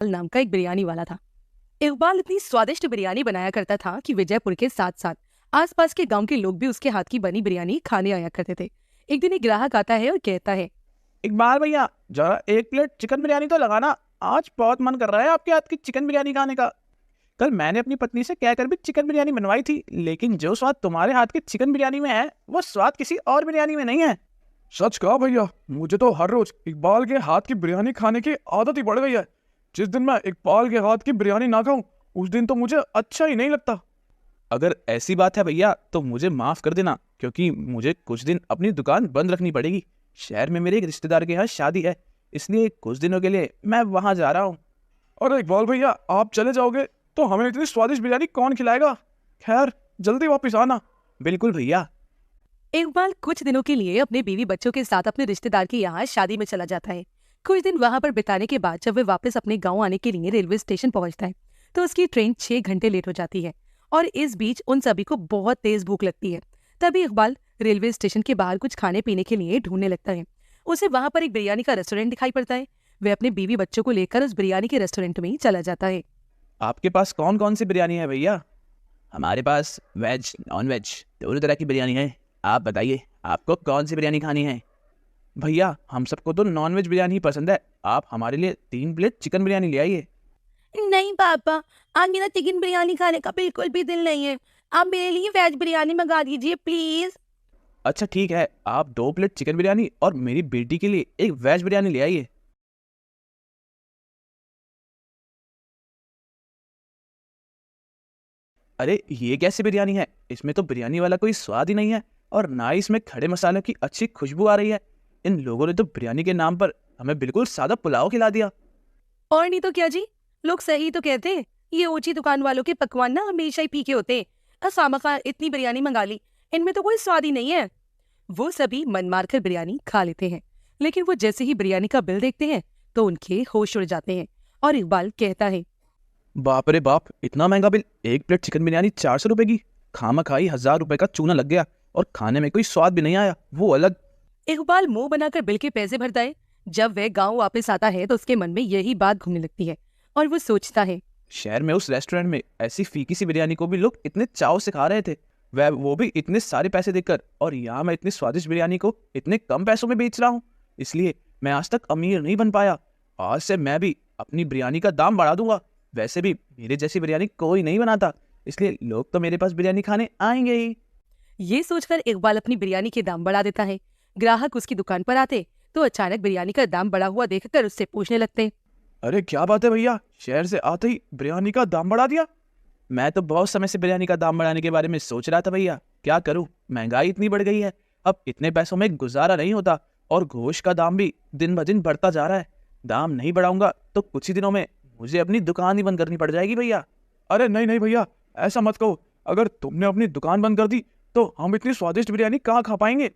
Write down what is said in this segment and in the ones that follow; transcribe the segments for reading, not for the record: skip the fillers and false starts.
नाम का एक बिरयानी वाला था। इकबाल इतनी स्वादिष्ट बिरयानी बनाया करता था कि विजयपुर के साथ साथ आसपास के गांव के लोग भी उसके हाथ की बनी बिरयानी खाने आया करते थे। एक दिन एक ग्राहक आता है और कहता है, इकबाल भैया, जरा एक प्लेट चिकन बिरयानी तो लगाना। आज बहुत मन कर रहा है आपके हाथ की चिकन बिरयानी खाने का। कल मैंने अपनी पत्नी से कहकर भी चिकन बिरयानी बनवाई थी, लेकिन जो स्वाद तुम्हारे हाथ की चिकन बिरयानी में है वो स्वाद किसी और बिरयानी में नहीं है। सच कहा भैया, मुझे तो हर रोज इकबाल के हाथ की बिरयानी खाने की आदत ही पड़ गई है। जिस दिन मैं इकबाल के हाथ की बिरयानी ना खाऊं, उस दिन तो मुझे अच्छा ही नहीं लगता। अगर ऐसी बात है भैया तो मुझे माफ कर देना, क्योंकि मुझे कुछ दिन अपनी दुकान बंद रखनी पड़ेगी। शहर में मेरे एक रिश्तेदार के यहाँ शादी है, इसलिए कुछ दिनों के लिए मैं वहां जा रहा हूँ। और इकबाल भैया, आप चले जाओगे तो हमें इतनी स्वादिष्ट बिरयानी कौन खिलाएगा? खैर, जल्दी वापस आना। बिल्कुल भैया। इकबाल कुछ दिनों के लिए अपने बीवी बच्चों के साथ अपने रिश्तेदार के यहाँ शादी में चला जाता है। कुछ दिन वहां पर बिताने के बाद जब वे वापस अपने गांव आने के लिए रेलवे स्टेशन पहुंचता है तो उसकी ट्रेन 6 घंटे लेट हो जाती है और इस बीच उन सभी को बहुत तेज भूख लगती है। तभी इकबाल रेलवे स्टेशन के बाहर कुछ खाने पीने के लिए ढूंढने लगता है। उसे वहां पर एक बिरयानी का रेस्टोरेंट दिखाई पड़ता है। वह अपने बीवी बच्चों को लेकर उस बिरयानी के रेस्टोरेंट में चला जाता है। आपके पास कौन कौन सी बिरयानी है भैया? हमारे पास वेज नॉन वेज दोनों तरह की बिरयानी है। आप बताइए आपको कौन सी बिरयानी खानी है? भैया, हम सबको तो नॉन वेज बिरयानी ही पसंद है। आप हमारे लिए 3 प्लेट चिकन बिरयानी ले आइए। नहीं पापा, आज मेरा चिकन बिरयानी खाने का बिल्कुल भी दिल नहीं है। आप मेरे लिए वेज बिरयानी मंगा दीजिए प्लीज। अच्छा ठीक है, आप 2 प्लेट चिकन बिरयानी और मेरी बेटी के लिए एक वेज बिरयानी ले आइए। अरे ये कैसी बिरयानी है? इसमें तो बिरयानी वाला कोई स्वाद ही नहीं है, और ना ही इसमें खड़े मसालों की अच्छी खुशबू आ रही है। इन लोगों ने तो बिरयानी के नाम पर हमें बिल्कुल सादा पुलाव खिला दिया। और नहीं तो क्या जी, लोग सही तो कहते हैं। ये ऊंची दुकान वालों के पकवान ना हमेशा ही फीके होते हैं। खामखा इतनी बिरयानी मंगा ली, इनमें तो कोई स्वाद ही नहीं है। वो सभी मन मारकर बिरयानी खा लेते हैं, लेकिन वो जैसे ही बिरयानी का बिल देखते हैं तो उनके होश उड़ जाते हैं। और इकबाल कहता है, बाप रे बाप, इतना महंगा बिल! 1 प्लेट चिकन बिरयानी 400 रुपए की। खामा खाई 1000 रुपए का चूना लग गया, और खाने में कोई स्वाद भी नहीं आया, वो अलग। इकबाल मुंह बनाकर बिल के पैसे भरता है। जब वह गांव वापस आता है तो उसके मन में यही बात घूमने लगती है और वो सोचता है, शहर में उस रेस्टोरेंट में ऐसी फीकी सी बिरयानी को भी लोग इतने चाव से खा रहे थे, वह वो भी इतने सारे पैसे देकर, और यहाँ मैं इतनी स्वादिष्ट बिरयानी को इतने कम पैसों में बेच रहा हूँ। इसलिए मैं आज तक अमीर नहीं बन पाया। आज से मैं भी अपनी बिरयानी का दाम बढ़ा दूंगा। वैसे भी मेरे जैसी बिरयानी कोई नहीं बनाता, इसलिए लोग तो मेरे पास बिरयानी खाने आएंगे ही। ये सोचकर इकबाल अपनी बिरयानी के दाम बढ़ा देता है। ग्राहक उसकी दुकान पर आते तो अचानक बिरयानी का दाम बढ़ा हुआ देखकर उससे पूछने लगते, अरे क्या बात है भैया, शहर से आते ही बिरयानी का दाम बढ़ा दिया? मैं तो बहुत समय से बिरयानी का दाम बढ़ाने के बारे में सोच रहा था भैया। क्या करूं, महंगाई इतनी बढ़ गई है, अब इतने पैसों में गुजारा नहीं होता, और गोश्त का दाम भी दिन ब दिन बढ़ता जा रहा है। दाम नहीं बढ़ाऊंगा तो कुछ ही दिनों में मुझे अपनी दुकान ही बंद करनी पड़ जाएगी भैया। अरे नहीं नहीं भैया, ऐसा मत कहो। अगर तुमने अपनी दुकान बंद कर दी तो हम इतनी स्वादिष्ट बिरयानी कहाँ खा पाएंगे?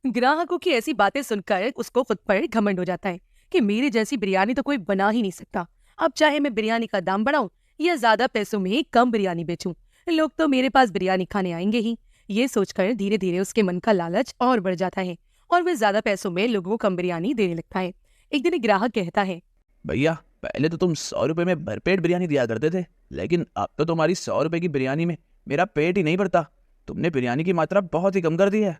ग्राहकों की ऐसी बातें सुनकर उसको खुद पर घमंड हो जाता है कि मेरी जैसी बिरयानी तो कोई बना ही नहीं सकता। अब चाहे मैं बिरयानी का दाम बढ़ाऊं या ज्यादा पैसों में कम बिरयानी बेचूं, लोग तो मेरे पास बिरयानी खाने आएंगे ही। ये सोचकर धीरे धीरे उसके मन का लालच और बढ़ जाता है और वह ज्यादा पैसों में लोगों को कम बिरयानी देने लगता है। एक दिन एक ग्राहक कहता है, भैया, पहले तो तुम 100 रुपए में भरपेट बिरयानी दिया करते थे, लेकिन अब तो तुम्हारी 100 रुपए की बिरयानी में मेरा पेट ही नहीं भरता। तुमने बिरयानी की मात्रा बहुत ही कम कर दी है।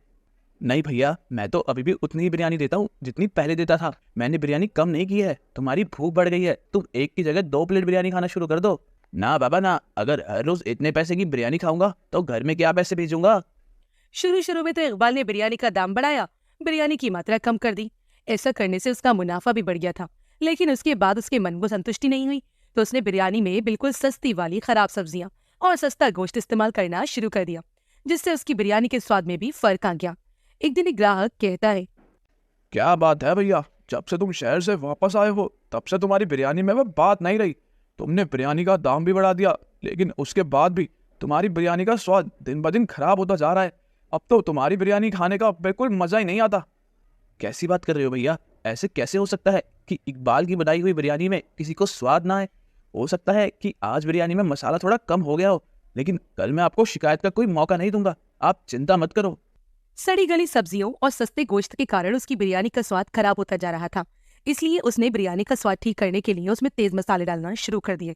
नहीं भैया, मैं तो अभी भी उतनी ही बिरयानी देता हूँ जितनी पहले देता था। मैंने बिरयानी कम नहीं की है। तुम्हारी भूख बढ़ गई है, तुम एक की जगह 2 प्लेट बिरयानी खाना शुरू कर दो। ना बाबा ना, अगर हर रोज इतने पैसे की बिरयानी खाऊंगा तो घर में क्या पैसे भेजूंगा? शुरू शुरू में तो इकबाल ने बिरयानी का दाम बढ़ाया, बिरयानी की मात्रा कम कर दी। ऐसा करने से उसका मुनाफा भी बढ़ गया था, लेकिन उसके बाद उसके मन को संतुष्टि नहीं हुई तो उसने बिरयानी में बिल्कुल सस्ती वाली खराब सब्जियां और सस्ता गोश्त इस्तेमाल करना शुरू कर दिया, जिससे उसकी बिरयानी के स्वाद में भी फर्क आ गया। एक दिन एक ग्राहक कहता है, क्या बात है भैया, जब से तुम शहर से वापस आए हो तब से तुम्हारी बिरयानी में वह बात नहीं रही। तुमने बिरयानी का दाम भी बढ़ा दिया, लेकिन उसके बाद भी तुम्हारी बिरयानी का स्वाद दिन ब दिन खराब होता जा रहा है। अब तो तुम्हारी बिरयानी खाने का बिल्कुल मजा ही नहीं आता। कैसी बात कर रहे हो भैया? ऐसे कैसे हो सकता है कि इकबाल की बनाई हुई बिरयानी में किसी को स्वाद ना आए? हो सकता है कि आज बिरयानी में मसाला थोड़ा कम हो गया हो, लेकिन कल मैं आपको शिकायत का कोई मौका नहीं दूंगा। आप चिंता मत करो। सड़ी गली सब्जियों और सस्ते गोश्त के कारण उसकी बिरयानी का स्वाद खराब होता जा रहा था। इसलिए उसने बिरयानी का स्वाद ठीक करने के लिए उसमें तेज मसाले डालना शुरू कर दिए,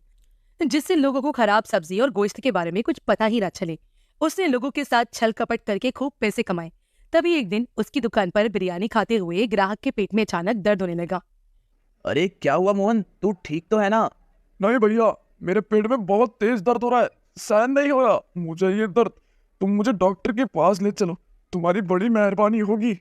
जिससे लोगों को खराब सब्जी और गोश्त के बारे में कुछ पता ही ना चले। उसने लोगों के साथ छल कपट करके खूब पैसे कमाए। तभी एक दिन उसकी दुकान पर बिरयानी खाते हुए ग्राहक के पेट में अचानक दर्द होने लगा। अरे क्या हुआ मोहन, तू ठीक तो है ना? नहीं भैया, मेरे पेट में बहुत तेज दर्द हो रहा है, सहन नहीं हो रहा मुझे ये दर्द। तुम मुझे डॉक्टर के पास ले चलो, तुम्हारी बड़ी मेहरबानी होगी।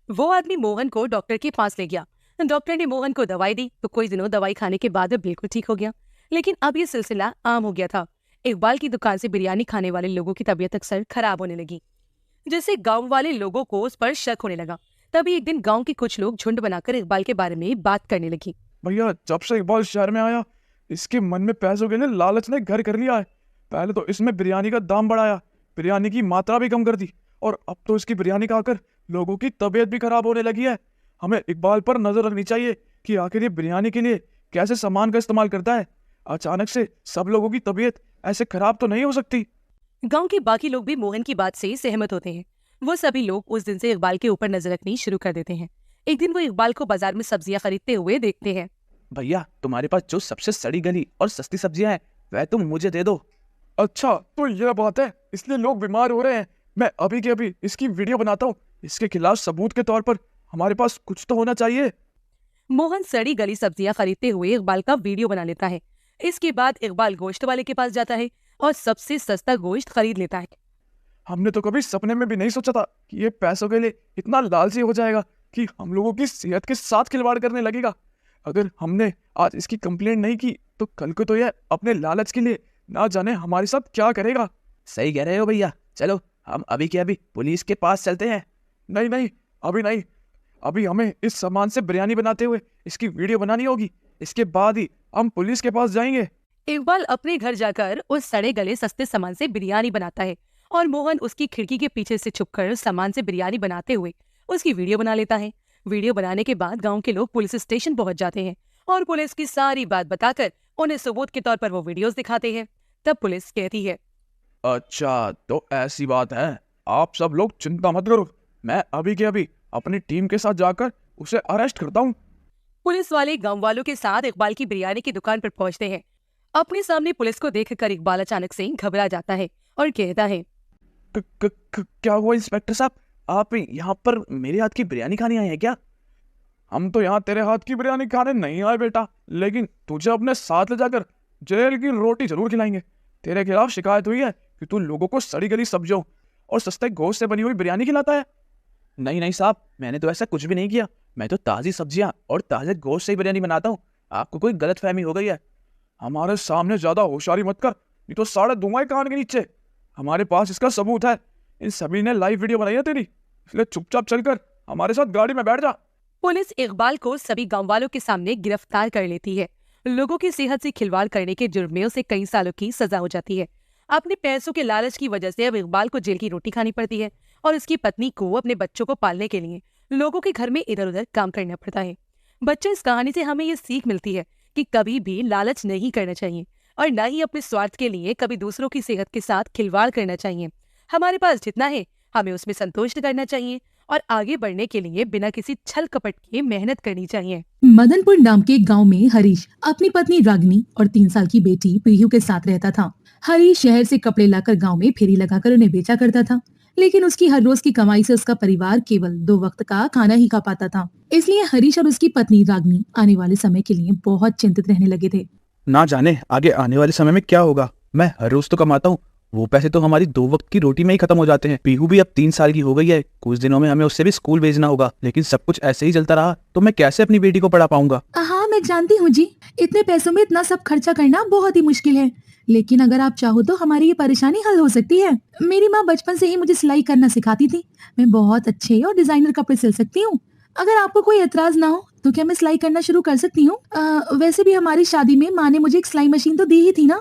वो आदमी मोहन को डॉक्टर के पास ले गया। डॉक्टर ने मोहन को दवाई दी तो कुछ दिनों दवाई खाने के बाद वो बिल्कुल ठीक हो गया। लेकिन अब ये सिलसिला आम हो गया था। इकबाल की दुकान से बिरयानी खाने वाले लोगों की तबीयत अक्सर खराब होने लगी, जिससे गांव वाले लोगों को उस पर शक होने लगा। तभी एक दिन गांव के कुछ लोग झुंड बनाकर इकबाल के बारे में बात करने लगी। भैया, जब से इकबाल शहर में आया, इसके मन में पैसों के लिए लालच ने घर कर लिया है। पहले तो इसमें बिरयानी का दाम बढ़ाया, बिरयानी की मात्रा भी कम कर दी, और अब तो इसकी बिरयानी खाकर लोगों की तबीयत भी खराब होने लगी है। हमें इकबाल पर नजर रखनी चाहिए कि आखिर ये बिरयानी के लिए कैसे सामान का इस्तेमाल करता है। अचानक से सब लोगों की तबीयत ऐसे खराब तो नहीं हो सकती। गांव के बाकी लोग भी मोहन की बात से सहमत होते हैं। वो सभी लोग उस दिन से इकबाल के ऊपर नजर रखनी शुरू कर देते हैं। एक दिन वो इकबाल को बाजार में सब्जियां खरीदते हुए देखते हैं। भैया, तुम्हारे पास जो सबसे सड़ी गली और सस्ती सब्जियां हैं वह तुम मुझे दे दो। अच्छा, तो यह बात है, इसलिए लोग बीमार हो रहे हैं। मैं अभी के अभी इसकी वीडियो बनाता हूँ। इसके खिलाफ सबूत के तौर पर हमारे पास कुछ तो होना चाहिए। मोहन सड़ी गली सब्जियां खरीदते हुए इकबाल का वीडियो बना लेता है। इसके बाद इकबाल गोश्त वाले के पास जाता है और सबसे सस्ता गोश्त खरीद लेता है। हमने तो कभी सपने में भी नहीं सोचा था कि ये पैसों के लिए इतना लालची हो जाएगा कि हम लोगों की सेहत के साथ खिलवाड़ करने लगेगा। अगर हमने आज इसकी कंप्लेंट नहीं की तो कल को तो यह अपने लालच के लिए ना जाने हमारे साथ क्या करेगा। सही कह रहे हो भैया, चलो हम अभी के अभी पुलिस के पास चलते हैं। नहीं नहीं, अभी नहीं। अभी हमें इस सामान से बिरयानी बनाते हुए इसकी वीडियो बनानी होगी। इसके बाद ही हम पुलिस के पास जाएंगे। इकबाल अपने घर जाकर उस सड़े गले सस्ते सामान से बिरयानी बनाता है और मोहन उसकी खिड़की के पीछे से छुपकर सामान से बिरयानी बनाते हुए उसकी वीडियो बना लेता है। वीडियो बनाने के बाद गांव के लोग पुलिस स्टेशन पहुंच जाते हैं और पुलिस की सारी बात बताकर उन्हें सबूत के तौर पर वो वीडियोस दिखाते हैं। तब पुलिस कहती है, अच्छा, तो ऐसी बात है। आप सब लोग चिंता मत करो, मैं अभी के अभी अपनी टीम के साथ जाकर उसे अरेस्ट करता हूँ। पुलिस वाले गांव वालों के साथ इकबाल की बिरयानी की दुकान पर पहुंचते हैं। अपने सामने पुलिस को देखकर इकबाल अचानक से घबरा जाता है और कहता है, क्या हुआ इंस्पेक्टर साहब, आप यहाँ पर मेरे हाथ की बिरयानी खाने आए हैं क्या? हम तो यहाँ तेरे हाथ की बिरयानी खाने नहीं आए बेटा, लेकिन तुझे अपने साथ ले जाकर जेल की रोटी जरूर खिलाएंगे। तेरे खिलाफ शिकायत हुई है कि तू लोगों को सड़ी गली सब्जियों और सस्ते गोश्त से बनी हुई बिरयानी खिलाता है। नहीं नहीं साहब, मैंने तो ऐसा कुछ भी नहीं किया। मैं तो ताज़ी सब्जियां और ताज़े गोश्त से ही बिरयानी बनाता हूँ। आपको कोई गलतफहमी हो गई है। हमारे सामने ज्यादा होशियारी मत कर, नहीं तो साढ़े दूंगा कान के नीचे। हमारे पास इसका सबूत है। इन सभी ने लाइव वीडियो बनाई है तेरी, इसलिए चुपचाप चलकर हमारे साथ गाड़ी में बैठ जा। पुलिस इकबाल को सभी गांव वालों के सामने गिरफ्तार कर लेती है। लोगों की सेहत से खिलवाड़ करने के जुर्म में उसे कई सालों की सजा हो जाती है। अपने पैसों के लालच की वजह से अब इकबाल को जेल की रोटी खानी पड़ती है और उसकी पत्नी को अपने बच्चों को पालने के लिए लोगों के घर में इधर उधर काम करना पड़ता है। बच्चों, इस कहानी से हमें ये सीख मिलती है कि कभी भी लालच नहीं करना चाहिए और न ही अपने स्वार्थ के लिए कभी दूसरों की सेहत के साथ खिलवाड़ करना चाहिए। हमारे पास जितना है हमें उसमें संतुष्ट करना चाहिए और आगे बढ़ने के लिए बिना किसी छल कपट के मेहनत करनी चाहिए। मदनपुर नाम के गांव में हरीश अपनी पत्नी रागिनी और 3 साल की बेटी पीहू के साथ रहता था। हरीश शहर से कपड़े लाकर गांव में फेरी लगाकर उन्हें बेचा करता था, लेकिन उसकी हर रोज की कमाई से उसका परिवार केवल 2 वक्त का खाना ही खा पाता था। इसलिए हरीश और उसकी पत्नी रागिनी आने वाले समय के लिए बहुत चिंतित रहने लगे थे। ना जाने आगे आने वाले समय में क्या होगा। मैं हर रोज तो कमाता हूँ, वो पैसे तो हमारी 2 वक्त की रोटी में ही खत्म हो जाते हैं। पीहू भी अब 3 साल की हो गई है, कुछ दिनों में हमें उससे भी स्कूल भेजना होगा। लेकिन सब कुछ ऐसे ही चलता रहा तो मैं कैसे अपनी बेटी को पढ़ा पाऊंगा। हाँ, मैं जानती हूँ जी, इतने पैसों में इतना सब खर्चा करना बहुत ही मुश्किल है, लेकिन अगर आप चाहो तो हमारी ये परेशानी हल हो सकती है। मेरी माँ बचपन से ही मुझे सिलाई करना सिखाती थी। मैं बहुत अच्छे और डिजाइनर कपड़े सिल सकती हूँ। अगर आपको कोई एतराज ना हो तो क्या मैं सिलाई करना शुरू कर सकती हूँ? वैसे भी हमारी शादी में माँ ने मुझे एक सिलाई मशीन तो दी ही थी ना।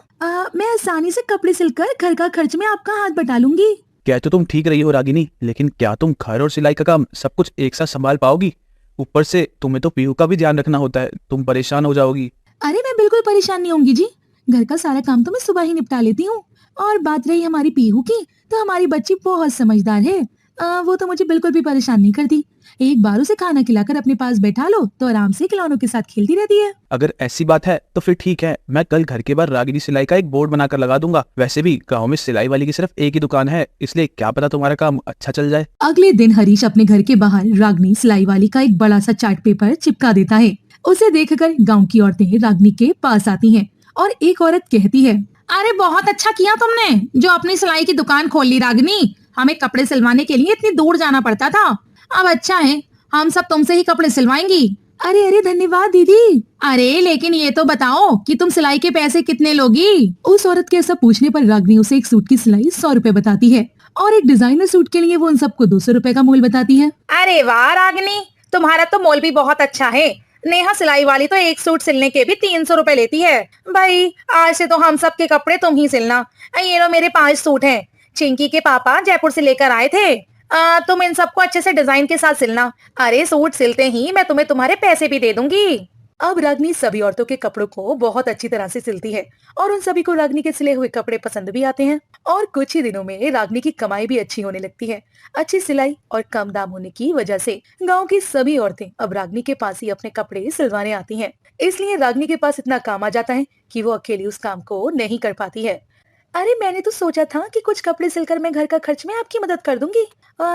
मैं आसानी से कपड़े सिलकर घर का खर्च में आपका हाथ बटा लूंगी। क्या तो तुम ठीक रही हो रागिनी, लेकिन क्या तुम घर और सिलाई का काम सब कुछ एक साथ संभाल पाओगी? ऊपर से तुम्हें तो पीहू का भी ध्यान रखना होता है, तुम परेशान हो जाओगी। अरे मैं बिल्कुल परेशान नहीं होंगी जी, घर का सारा काम तो मैं सुबह ही निपटा लेती हूँ। और बात रही हमारी पीहू की, तो हमारी बच्ची बहुत समझदार है। वो तो मुझे बिल्कुल भी परेशान नहीं करती। एक बार उसे खाना खिलाकर अपने पास बैठा लो तो आराम से खिलौनों के साथ खेलती रहती है। अगर ऐसी बात है तो फिर ठीक है, मैं कल घर के बाहर रागिनी सिलाई का एक बोर्ड बनाकर लगा दूंगा। वैसे भी गांव में सिलाई वाली की सिर्फ एक ही दुकान है, इसलिए क्या पता तुम्हारा काम अच्छा चल जाए। अगले दिन हरीश अपने घर के बाहर रागनी सिलाई वाली का एक बड़ा सा चार्ट पेपर चिपका देता है। उसे देखकर गांव की औरतें रागनी के पास आती हैं और एक औरत कहती है, अरे बहुत अच्छा किया तुमने जो अपनी सिलाई की दुकान खोल ली रागनी। हमें कपड़े सिलवाने के लिए इतनी दूर जाना पड़ता था, अब अच्छा है हम सब तुमसे ही कपड़े सिलवाएंगी। अरे अरे धन्यवाद दीदी। अरे लेकिन ये तो बताओ कि तुम सिलाई के पैसे कितने लोगी। उस औरत के ऐसा पूछने पर रागनी उसे एक सूट की सिलाई 100 रुपए बताती है और एक डिजाइनर सूट के लिए वो उन सबको 200 रुपए का मोल बताती है। अरे वाह रागिनी, तुम्हारा तो मोल भी बहुत अच्छा है। नेहा सिलाई वाली तो एक सूट सिलने के भी 300 रुपए लेती है। भाई आज से तो हम सब के कपड़े तुम ही सिलना। ये लो मेरे 5 सूट हैं, चिंकी के पापा जयपुर से लेकर आए थे। तुम इन सबको अच्छे से डिजाइन के साथ सिलना। अरे सूट सिलते ही मैं तुम्हें तुम्हारे पैसे भी दे दूंगी। अब रागनी सभी औरतों के कपड़ों को बहुत अच्छी तरह से सिलती है और उन सभी को रागनी के सिले हुए कपड़े पसंद भी आते हैं और कुछ ही दिनों में रागनी की कमाई भी अच्छी होने लगती है। अच्छी सिलाई और कम दाम होने की वजह से गांव की सभी औरतें अब रागनी के पास ही अपने कपड़े सिलवाने आती हैं। इसलिए रागनी के पास इतना काम आ जाता है कि वो अकेली उस काम को नहीं कर पाती है। अरे मैंने तो सोचा था कि कुछ कपड़े सिलकर मैं घर का खर्च में आपकी मदद कर दूंगी,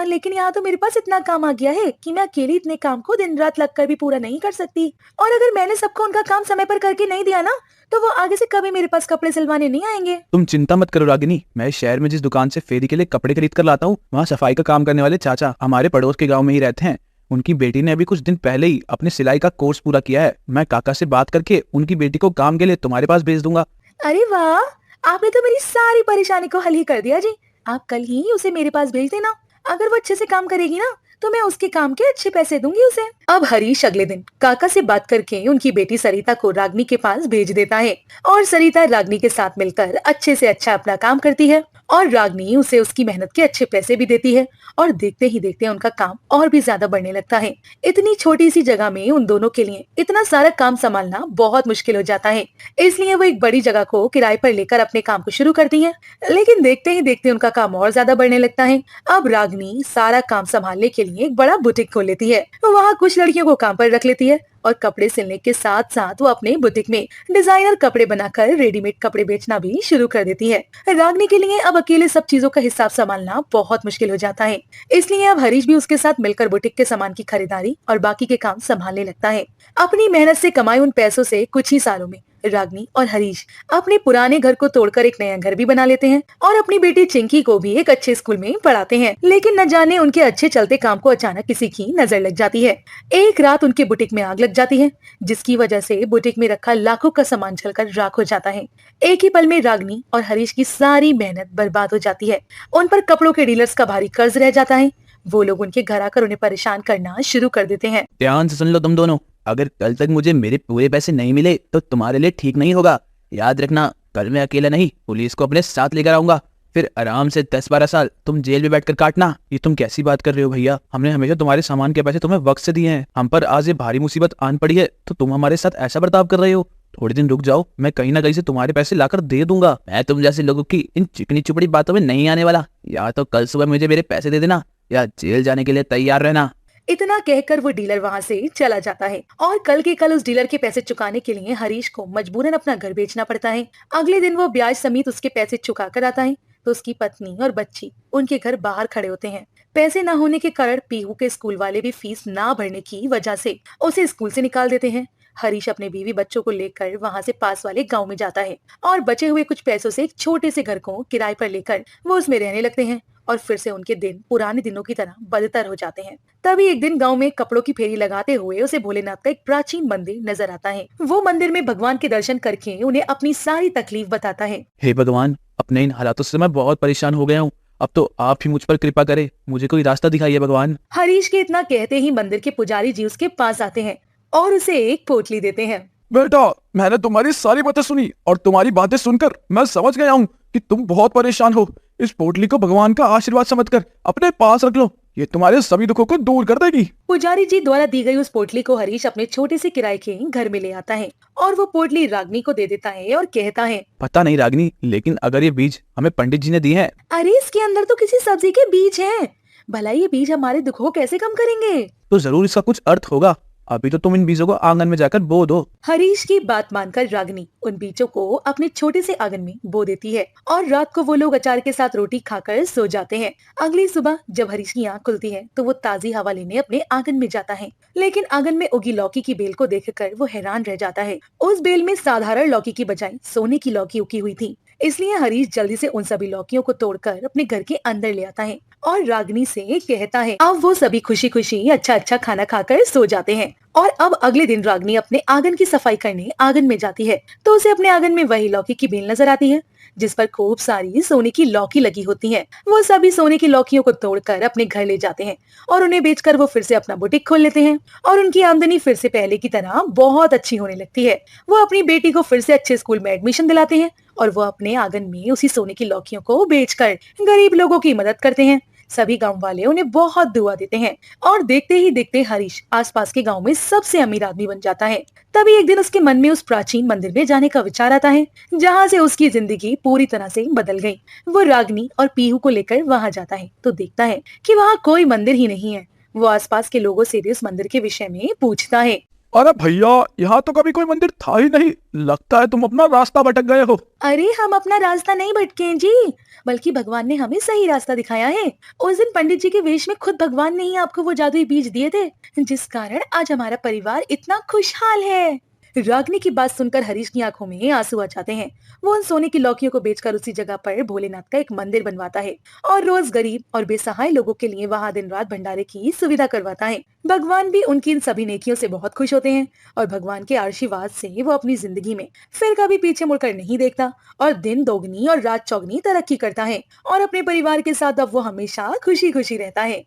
लेकिन यहाँ तो मेरे पास इतना काम आ गया है कि मैं अकेली इतने काम को दिन रात लगकर भी पूरा नहीं कर सकती। और अगर मैंने सबको उनका काम समय पर करके नहीं दिया ना तो वो आगे से कभी मेरे पास कपड़े सिलवाने नहीं आएंगे। तुम चिंता मत करो रागिनी, मैं शहर में जिस दुकान से फेरी के लिए कपड़े खरीद कर लाता हूँ वहाँ सफाई का काम करने वाले चाचा हमारे पड़ोस के गाँव में ही रहते हैं। उनकी बेटी ने अभी कुछ दिन पहले ही अपने सिलाई का कोर्स पूरा किया है। मैं काका से बात करके उनकी बेटी को काम के लिए तुम्हारे पास भेज दूंगा। अरे वाह, आपने तो मेरी सारी परेशानी को हल ही कर दिया जी। आप कल ही उसे मेरे पास भेज देना। अगर वो अच्छे से काम करेगी ना तो मैं उसके काम के अच्छे पैसे दूंगी उसे। अब हरीश अगले दिन काका से बात करके उनकी बेटी सरिता को रागनी के पास भेज देता है और सरिता रागनी के साथ मिलकर अच्छे से अच्छा अपना काम करती है और रागनी उसे उसकी मेहनत के अच्छे पैसे भी देती है और देखते ही देखते उनका काम और भी ज्यादा बढ़ने लगता है। इतनी छोटी सी जगह में उन दोनों के लिए इतना सारा काम संभालना बहुत मुश्किल हो जाता है। इसलिए वो एक बड़ी जगह को किराए पर लेकर अपने काम को शुरू करती है, लेकिन देखते ही देखते उनका काम और ज्यादा बढ़ने लगता है। अब रागनी सारा काम संभालने के लिए एक बड़ा बुटीक खोल लेती है। वहाँ कुछ लड़कियों को काम पर रख लेती है और कपड़े सिलने के साथ साथ वो अपने बुटीक में डिजाइनर कपड़े बनाकर रेडीमेड कपड़े बेचना भी शुरू कर देती है। रागनी के लिए अब अकेले सब चीजों का हिसाब संभालना बहुत मुश्किल हो जाता है, इसलिए अब हरीश भी उसके साथ मिलकर बुटीक के सामान की खरीदारी और बाकी के काम संभालने लगता है। अपनी मेहनत से कमाए उन पैसों से कुछ ही सालों में रागनी और हरीश अपने पुराने घर को तोड़कर एक नया घर भी बना लेते हैं और अपनी बेटी चिंकी को भी एक अच्छे स्कूल में पढ़ाते हैं। लेकिन न जाने उनके अच्छे चलते काम को अचानक किसी की नजर लग जाती है। एक रात उनके बुटीक में आग लग जाती है, जिसकी वजह से बुटीक में रखा लाखों का सामान जलकर राख हो जाता है। एक ही पल में रागनी और हरीश की सारी मेहनत बर्बाद हो जाती है। उन पर कपड़ों के डीलर्स का भारी कर्ज रह जाता है। वो लोग उनके घर आकर उन्हें परेशान करना शुरू कर देते हैं। ध्यान से सुन लो तुम दोनों, अगर कल तक मुझे मेरे पूरे पैसे नहीं मिले तो तुम्हारे लिए ठीक नहीं होगा। याद रखना, कल मैं अकेला नहीं पुलिस को अपने साथ लेकर आऊंगा, फिर आराम से 10-12 साल तुम जेल में बैठकर काटना। ये तुम कैसी बात कर रहे हो भैया, हमने हमेशा तुम्हारे सामान के पैसे तुम्हें वक्त से दिए हैं। हम पर आज ये भारी मुसीबत आन पड़ी है तो तुम हमारे साथ ऐसा बर्ताव कर रहे हो। थोड़े दिन रुक जाओ, मैं कहीं ना कहीं से तुम्हारे पैसे लाकर दे दूंगा। मैं तुम जैसे लोगों की इन चिकनी चुपड़ी बातों में नहीं आने वाला। या तो कल सुबह मुझे मेरे पैसे दे देना या जेल जाने के लिए तैयार रहना। इतना कहकर वो डीलर वहाँ से चला जाता है और कल के कल उस डीलर के पैसे चुकाने के लिए हरीश को मजबूरन अपना घर बेचना पड़ता है। अगले दिन वो ब्याज समेत उसके पैसे चुका कर आता है तो उसकी पत्नी और बच्ची उनके घर बाहर खड़े होते हैं। पैसे न होने के कारण पीहू के स्कूल वाले भी फीस ना भरने की वजह से उसे स्कूल से निकाल देते हैं। हरीश अपने बीवी बच्चों को लेकर वहाँ से पास वाले गांव में जाता है और बचे हुए कुछ पैसों से एक छोटे से घर को किराए पर लेकर वो उसमें रहने लगते हैं और फिर से उनके दिन पुराने दिनों की तरह बदतर हो जाते हैं। तभी एक दिन गांव में कपड़ों की फेरी लगाते हुए उसे भोलेनाथ का एक प्राचीन मंदिर नजर आता है। वो मंदिर में भगवान के दर्शन करके उन्हें अपनी सारी तकलीफ बताता है। हे भगवान, अपने इन हालातों से मैं बहुत परेशान हो गया हूँ, अब तो आप ही मुझ पर कृपा करें, मुझे कोई रास्ता दिखाइए भगवान। हरीश के इतना कहते ही मंदिर के पुजारी जी उसके पास आते हैं और उसे एक पोटली देते हैं। बेटा, मैंने तुम्हारी सारी बातें सुनी और तुम्हारी बातें सुनकर मैं समझ गया हूँ कि तुम बहुत परेशान हो। इस पोटली को भगवान का आशीर्वाद समझकर अपने पास रख लो, ये तुम्हारे सभी दुखों को दूर कर देगी। पुजारी जी द्वारा दी गई उस पोटली को हरीश अपने छोटे से किराए के घर में ले आता है और वो पोटली रागनी को दे देता है और कहता है, पता नहीं रागनी, लेकिन अगर ये बीज हमें पंडित जी ने दिए हैं। अरे इसके अंदर तो किसी सब्जी के बीज हैं। भला ये बीज हमारे दुखों को कैसे कम करेंगे? तो जरूर इसका कुछ अर्थ होगा। अभी तो तुम इन बीजों को आंगन में जाकर बो दो। हरीश की बात मानकर रागिनी उन बीजों को अपने छोटे से आंगन में बो देती है और रात को वो लोग अचार के साथ रोटी खाकर सो जाते हैं। अगली सुबह जब हरीश की आंख खुलती है तो वो ताजी हवा लेने अपने आंगन में जाता है, लेकिन आंगन में उगी लौकी की बेल को देखकर वो हैरान रह जाता है। उस बेल में साधारण लौकी की बजाय सोने की लौकी उगी हुई थी, इसलिए हरीश जल्दी से उन सभी लौकियों को तोड़कर अपने घर के अंदर ले आता है और रागिनी से कहता है। अब वो सभी खुशी खुशी अच्छा अच्छा खाना खाकर सो जाते हैं और अब अगले दिन रागिनी अपने आंगन की सफाई करने आंगन में जाती है तो उसे अपने आंगन में वही लौकी की बेल नजर आती है जिस पर खूब सारी सोने की लौकी लगी होती है। वो सभी सोने की लौकियों को तोड़कर अपने घर ले जाते हैं और उन्हें बेचकर वो फिर से अपना बुटीक खोल लेते हैं और उनकी आमदनी फिर से पहले की तरह बहुत अच्छी होने लगती है। वो अपनी बेटी को फिर से अच्छे स्कूल में एडमिशन दिलाते हैं और वो अपने आंगन में उसी सोने की लौकियों को बेचकर गरीब लोगों की मदद करते हैं। सभी गांव वाले उन्हें बहुत दुआ देते हैं और देखते ही देखते हरीश आसपास के गांव में सबसे अमीर आदमी बन जाता है। तभी एक दिन उसके मन में उस प्राचीन मंदिर में जाने का विचार आता है जहां से उसकी जिंदगी पूरी तरह से बदल गई। वो रागिनी और पीहू को लेकर वहां जाता है तो देखता है कि वहां कोई मंदिर ही नहीं है। वो आसपास के लोगों से भी उस मंदिर के विषय में पूछता है। अरे भैया, यहाँ तो कभी कोई मंदिर था ही नहीं। लगता है तुम अपना रास्ता भटक गए हो। अरे हम अपना रास्ता नहीं भटके हैं जी, बल्कि भगवान ने हमें सही रास्ता दिखाया है। उस दिन पंडित जी के वेश में खुद भगवान ने ही आपको वो जादुई बीज दिए थे जिस कारण आज हमारा परिवार इतना खुशहाल है। रागिनी की बात सुनकर हरीश की आंखों में आंसू आ जाते हैं। वो उन सोने की लौकियों को बेचकर उसी जगह पर भोलेनाथ का एक मंदिर बनवाता है और रोज गरीब और बेसहाय लोगों के लिए वहां दिन रात भंडारे की सुविधा करवाता है। भगवान भी उनकी इन सभी नेकियों से बहुत खुश होते हैं और भगवान के आशीर्वाद से वो अपनी जिंदगी में फिर कभी पीछे मुड़कर नहीं देखता और दिन दोगुनी और रात चौगुनी तरक्की करता है और अपने परिवार के साथ अब वो हमेशा खुशी खुशी रहता है।